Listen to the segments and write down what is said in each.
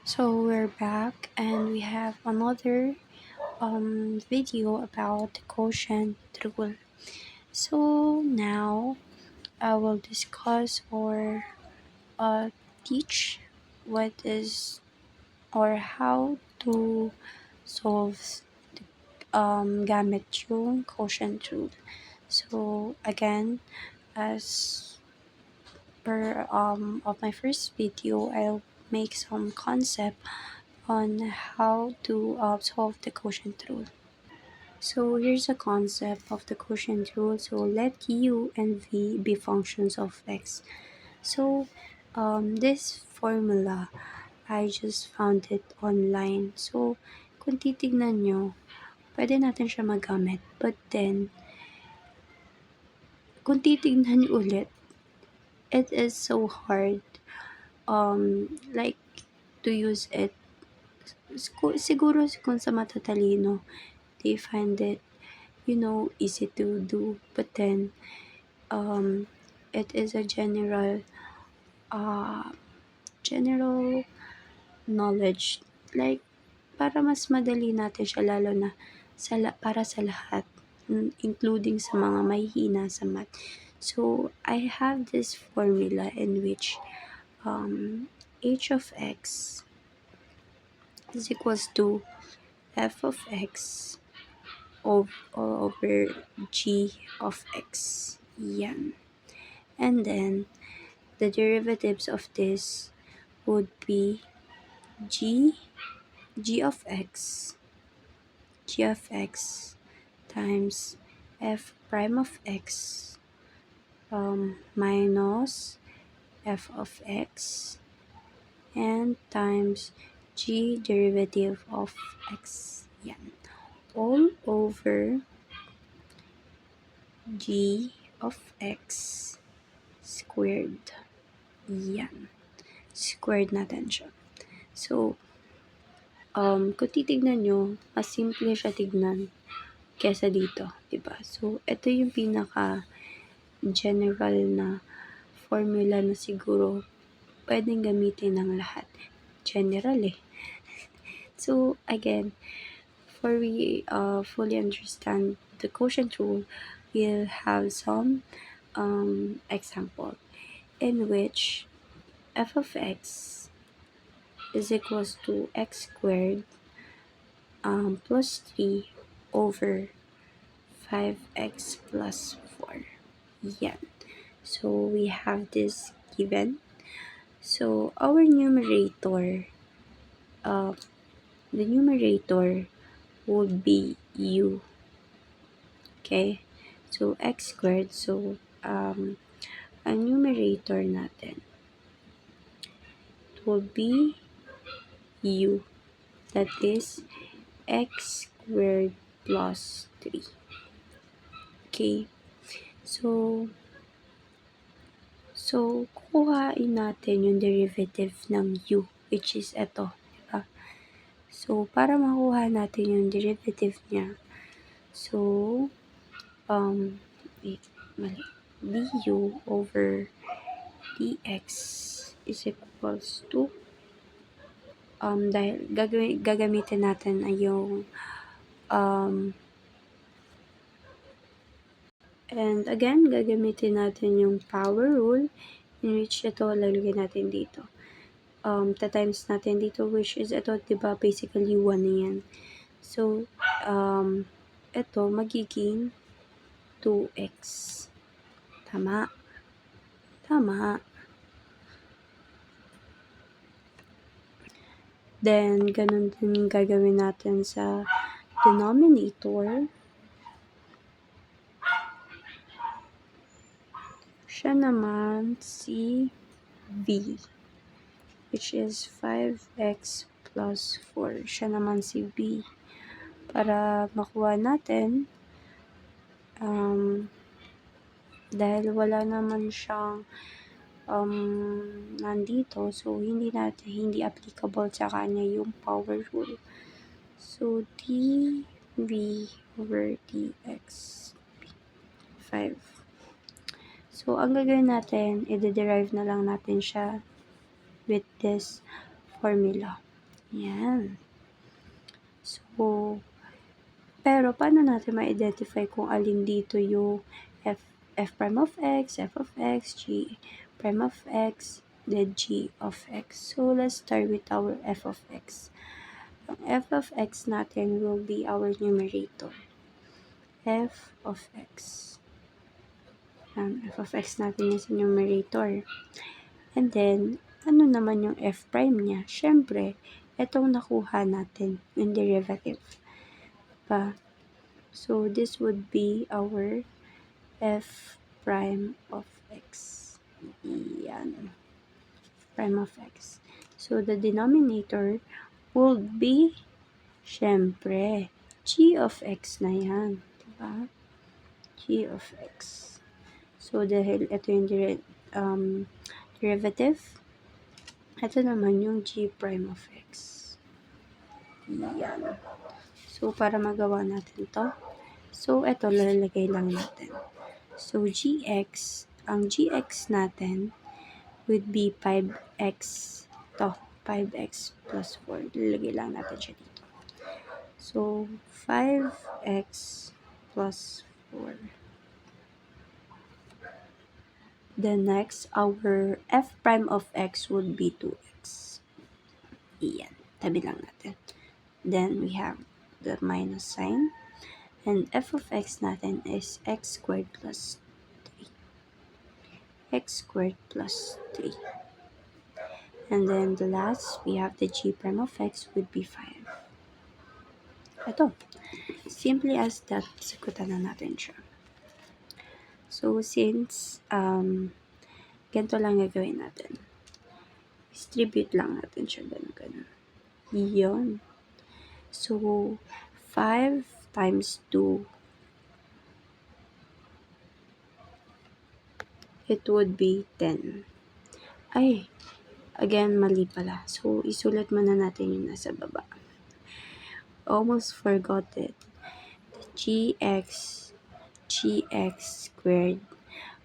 So we're back and we have another video about the quotient rule. So now I will discuss or teach what is or how to solve gamit yung quotient rule. So again, as per of my first video, I'll make some concept on how to solve the quotient rule. So here's a concept of the quotient rule. So let u and v be functions of x. So this formula, I just found it online. So kung titignan nyo, pwede natin siya magamit. But then, kung titignan nyo ulit, it is so hard like to use it. Siguro kung sa matatalino, they find it easy to do, but then it is a uh general knowledge, like para mas madali natin siya, lalo na para sa lahat, including sa mga mahihina sa math. So I have this formula in which h of x is equals to f of x over g of x. Yan. And then the derivatives of this would be g g of x times f prime of x minus f of x and times g derivative of x. Yan. All over g of x squared. Yan. Squared natin siya. So, kung titignan nyo, mas simple siya tignan kesa dito, diba? So, ito yung pinaka-general na formula na siguro pwedeng gamitin ng lahat. General eh. So, again, for we fully understand the quotient rule, we'll have some example in which f of x is equals to x squared plus 3 over 5x plus 4. Yan. So we have this given. So our numerator, the numerator would be u. Okay? So x squared. So ang numerator natin would be u. That is x squared plus 3. Okay? So kukuhain natin yung derivative ng u, which is ito. Diba? So, para makuha natin yung derivative niya, so, mali. Du over dx is equals to, dahil gagamitin natin ay yung, and again, gagamitin natin yung power rule, in which ito, lalagay natin dito. Ta-times natin dito, which is ito, diba, basically 1 na yan. So, ito, magiging 2x. Tama. Then, ganun din gagawin natin sa denominator. Siya naman si b, which is 5x plus 4. Siya naman si b. Para makuha natin, dahil wala naman siyang nandito, so hindi applicable sa kanya yung power rule. So dv over dx 5. So ang gagawin natin, i-derive na lang natin siya with this formula. Yan. So, pero paano natin ma-identify kung alin dito yung f prime of x, f of x, g prime of x, then g of x. So, let's start with our f of x. Ang f of x natin will be our numerator. F of x. Ang f of x natin is numerator. And then, ano naman yung f prime niya? Siyempre, itong nakuha natin, yung derivative. Pa. So, this would be our f prime of x. Yan. Prime of x. So, the denominator would be, syempre, g of x na yan. Diba? G of x. So, dahil ito yung derivative, ito naman yung g prime of x. Yan. So, para magawa natin to, so, ito, lalagay lang natin. So, ang gx natin would be 5x. To, 5x plus 4. Lalagay lang natin siya dito. So, 5x plus 4. Then next, our f prime of x would be 2x. Iyan. Tabi lang natin. Then, we have the minus sign. And f of x natin is x squared plus 3. X squared plus 3. And then, the last, we have the g prime of x would be 5. Ito. Simply as that, sagutan na natin siya. So, since, ganito lang gagawin natin. Distribute lang natin siya, ganun. Yun. So, 5 times 2, it would be 10. Ay, again, mali pala. So, isulat muna natin yung nasa baba. Almost forgot it. gx squared,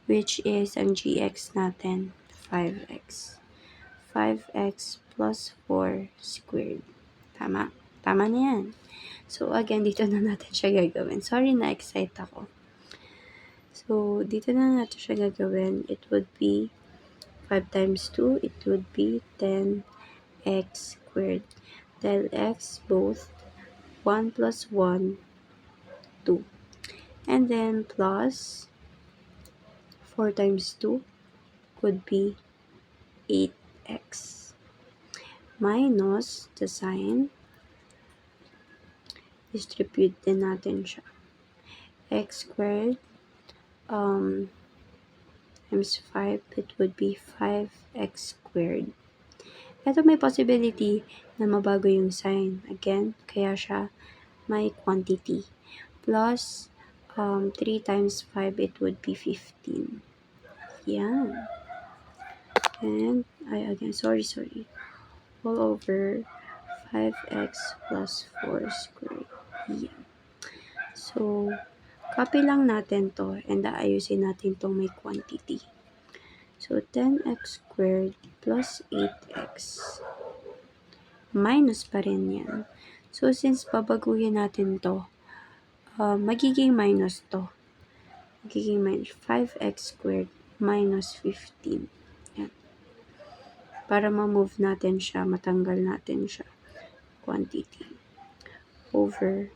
which is ang gx natin, 5x. 5x plus 4 squared. Tama? Tama na yan. So, again, dito na natin siya gagawin. Sorry, na-excite ako. So, dito na natin siya gagawin. It would be 5 times 2, it would be 10x squared. Dahil x, both 1 plus 1, 2. And then, plus 4 times 2 would be 8x. Minus the sign, distribute din natin siya. X squared times 5, it would be 5x squared. Ito may possibility na mabago yung sign. Again, kaya siya may quantity. Plus 3 times 5, it would be 15. Yan. And, again, sorry. All over 5x plus 4 squared. Yan. So, copy lang natin to and aayusin natin tong may quantity. So, 10x squared plus 8x. Minus pa rin yan. So, since babaguhin natin to, magiging minus to. Magiging minus 5x squared minus 15. Yan. Para ma-move natin siya, matanggal natin siya. Quantity. Over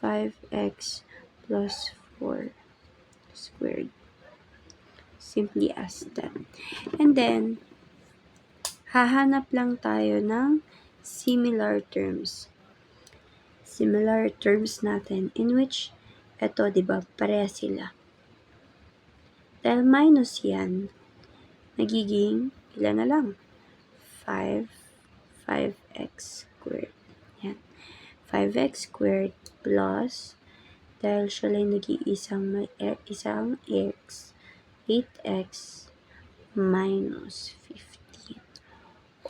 5x plus 4 squared. Simply as that. And then, hahanap lang tayo ng similar terms. Similar terms natin in which, eto, diba, pareha sila. Dahil minus yan, nagiging, ilan na lang? 5x squared. Yan. 5x squared plus, dahil siya lang nag-iisang isang x, 8x minus 15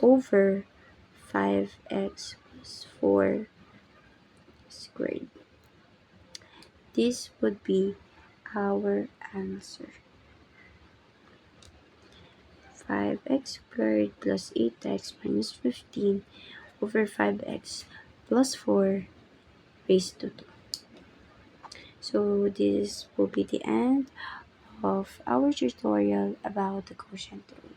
over 5x plus 4 squared. This would be our answer. 5x squared plus 8x minus 15 over 5x plus 4 raised to 2. So this will be the end of our tutorial about the quotient rule.